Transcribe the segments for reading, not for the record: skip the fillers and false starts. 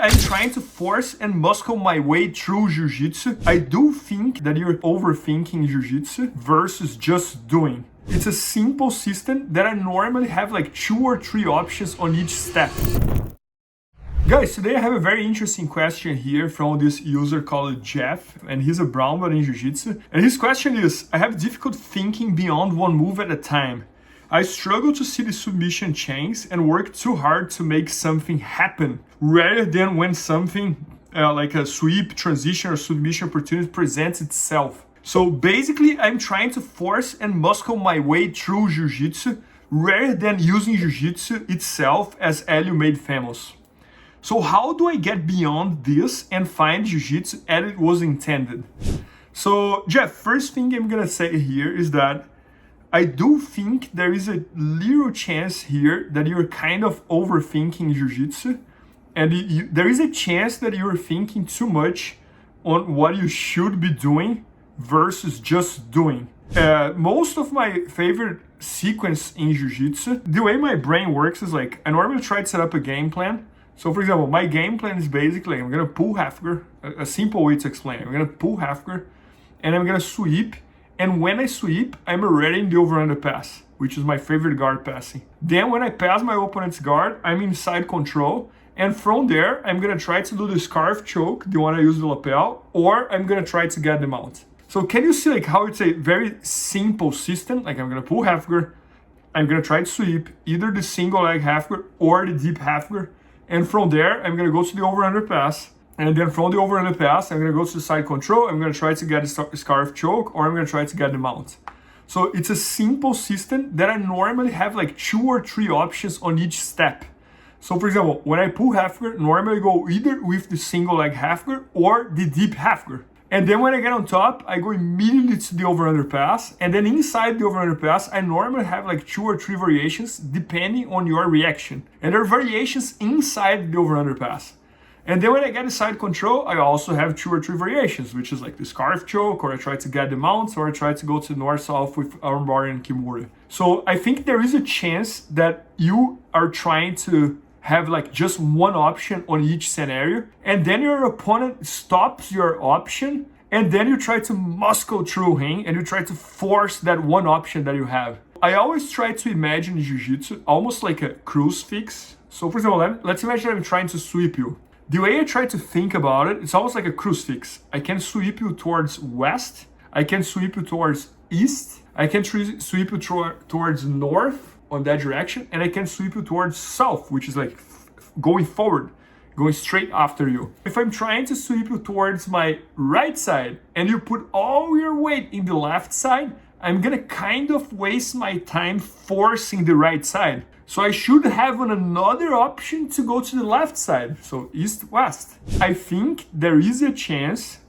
I'm trying to force and muscle my way through Jiu-Jitsu. I do think that you're overthinking Jiu-Jitsu versus just doing. It's a simple system that I normally have like 2 or 3 options on each step. Guys, today I have a very interesting question here from this user called Jeff, and he's a brown belt in Jiu-Jitsu. And his question is, I have difficulty thinking beyond one move at a time. I struggle to see the submission chains and work too hard to make something happen, rather than when something like a sweep, transition, or submission opportunity presents itself. So basically, I'm trying to force and muscle my way through Jiu-Jitsu, rather than using Jiu-Jitsu itself as Helio made famous. So how do I get beyond this and find Jiu-Jitsu as it was intended? So Jeff, first thing I'm gonna say here is that I do think there is a little chance here that you're kind of overthinking Jiu-Jitsu, and there is a chance that you're thinking too much on what you should be doing versus just doing. Most of my favorite sequence in Jiu-Jitsu, the way my brain works is like, I normally try to set up a game plan. So for example, my game plan is basically, I'm gonna pull half guard, a simple way to explain it. I'm gonna pull half guard, and I'm gonna sweep. And when I sweep, I'm already in the over-under pass, which is my favorite guard passing. Then when I pass my opponent's guard, I'm in side control. And from there, I'm gonna try to do the scarf choke, the one I use the lapel, or I'm gonna try to get the mount. So can you see like how it's a very simple system? Like I'm gonna pull half guard, I'm gonna try to sweep either the single leg half guard or the deep half guard. And from there, I'm gonna go to the over-under pass. And then from the over-under pass, I'm gonna go to the side control, I'm gonna try to get a scarf choke, or I'm gonna try to get the mount. So it's a simple system that I normally have like 2 or 3 options on each step. So for example, when I pull half guard, normally I go either with the single leg half guard or the deep half guard. And then when I get on top, I go immediately to the over-under pass. And then inside the over-under pass, I normally have like 2 or 3 variations depending on your reaction. And there are variations inside the over-under pass. And then when I get the side control, I also have 2 or 3 variations, which is like the scarf choke, or I try to get the mounts, or I try to go to north-south with armbar and kimura. So I think there is a chance that you are trying to have like just one option on each scenario, and then your opponent stops your option, and then you try to muscle through him, and you try to force that one option that you have. I always try to imagine Jiu-Jitsu almost like a crucifix. So for example, let's imagine I'm trying to sweep you. The way I try to think about it, it's almost like a crucifix. I can sweep you towards west, I can sweep you towards east, I can sweep you towards north on that direction, and I can sweep you towards south, which is like going forward, going straight after you. If I'm trying to sweep you towards my right side and you put all your weight in the left side, I'm gonna kind of waste my time forcing the right side. So I should have another option to go to the left side, so east-west. I think there is a chance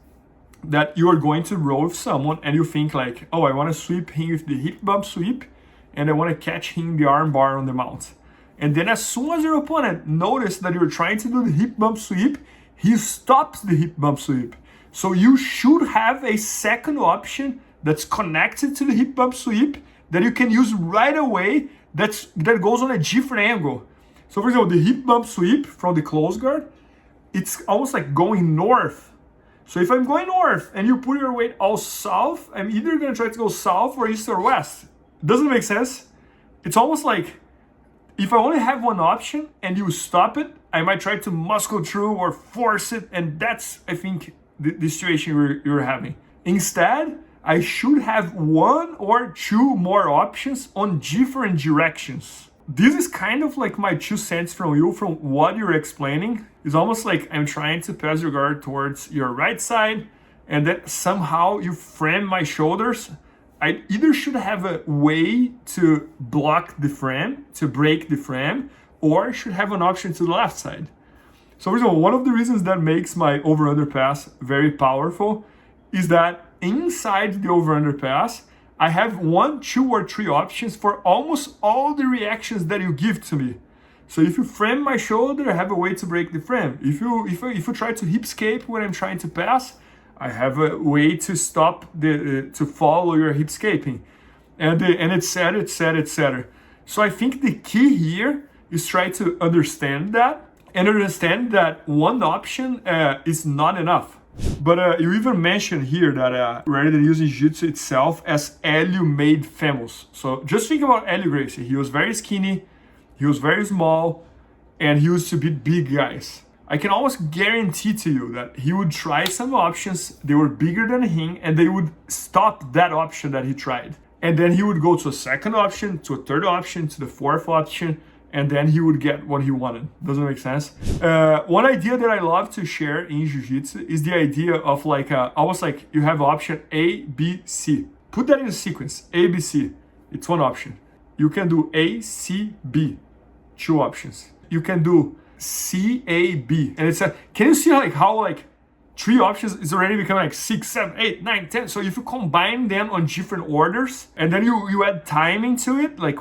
that you are going to roll with someone and you think like, oh, I want to sweep him with the hip bump sweep, and I want to catch him the arm bar on the mount. And then as soon as your opponent notices that you're trying to do the hip bump sweep, he stops the hip bump sweep. So you should have a second option that's connected to the hip bump sweep that you can use right away, that goes on a different angle. So for example, the hip bump sweep from the close guard, it's almost like going north. So if I'm going north and you put your weight all south, I'm either gonna try to go south or east or west. Doesn't make sense? It's almost like if I only have one option and you stop it, I might try to muscle through or force it, and that's, I think, the situation you're having. Instead, I should have 1 or 2 more options on different directions. This is kind of like my 2 cents from you, from what you're explaining. It's almost like I'm trying to pass your guard towards your right side, and then somehow you frame my shoulders. I either should have a way to block the frame, to break the frame, or I should have an option to the left side. So for example, one of the reasons that makes my over-under pass very powerful is that inside the over-under pass, I have 1, 2, or 3 options for almost all the reactions that you give to me. So if you frame my shoulder, I have a way to break the frame. If you try to hip escape when I'm trying to pass, I have a way to stop to follow your hip escaping, and etc. So I think the key here is try to understand that. and understand that one option is not enough. But you even mentioned here that rather than using Jiu-Jitsu itself as Hélio made famous. So just think about Hélio Gracie. He was very skinny, he was very small, and he used to beat big guys. I can almost guarantee to you that he would try some options, they were bigger than him, and they would stop that option that he tried. And then he would go to a second option, to a third option, to the fourth option, and then he would get what he wanted. Doesn't make sense? One idea that I love to share in Jiu-Jitsu is the idea of like, almost like you have option A, B, C. Put that in a sequence, A, B, C. It's one option. You can do A, C, B, 2 options. You can do C, A, B. And it's can you see like how like 3 options is already becoming like 6, 7, 8, 9, 10. So if you combine them on different orders and then you add timing to it, like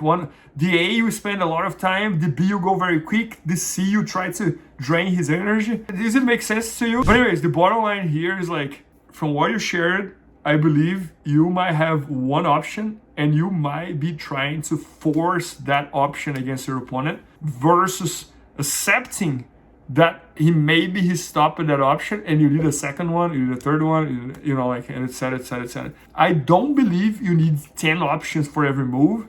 the A you spend a lot of time, the B you go very quick, the C you try to drain his energy. Does it make sense to you? But anyways, the bottom line here is like, from what you shared, I believe you might have one option and you might be trying to force that option against your opponent versus accepting that he stopped at that option and you need a second one, you need a third one, you know, like, and etc, etc, etc. I don't believe you need 10 options for every move,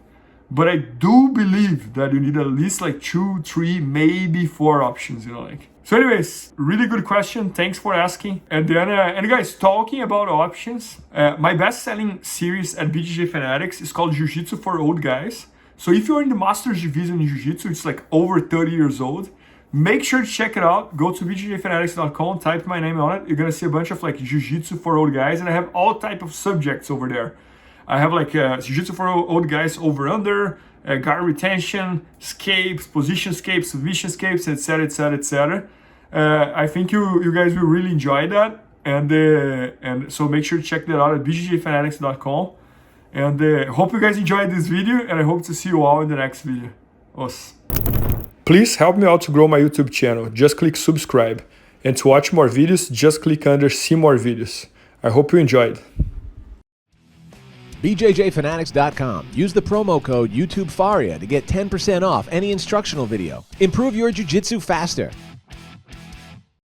but I do believe that you need at least like 2, 3, maybe 4 options, you know, like. So anyways, really good question. Thanks for asking. And then, and guys, talking about options, my best-selling series at BJJ Fanatics is called Jiu-Jitsu for Old Guys. So if you're in the Masters Division in Jiu-Jitsu, it's like over 30 years old. Make sure to check it out. Go to bjjfanatics.com, type my name on it. You're gonna see a bunch of like Jiu-Jitsu for old guys, and I have all type of subjects over there. I have like Jiu-Jitsu for old guys over under, guard retention, escapes, position escapes, submission escapes, etc, etc, etc. I think you guys will really enjoy that, and so make sure to check that out at bjjfanatics.com. And hope you guys enjoyed this video, and I hope to see you all in the next video. Os. Please help me out to grow my YouTube channel. Just click subscribe. And to watch more videos, just click under see more videos. I hope you enjoyed. BJJfanatics.com. Use the promo code YouTubeFaria to get 10% off any instructional video. Improve your jiu-jitsu faster.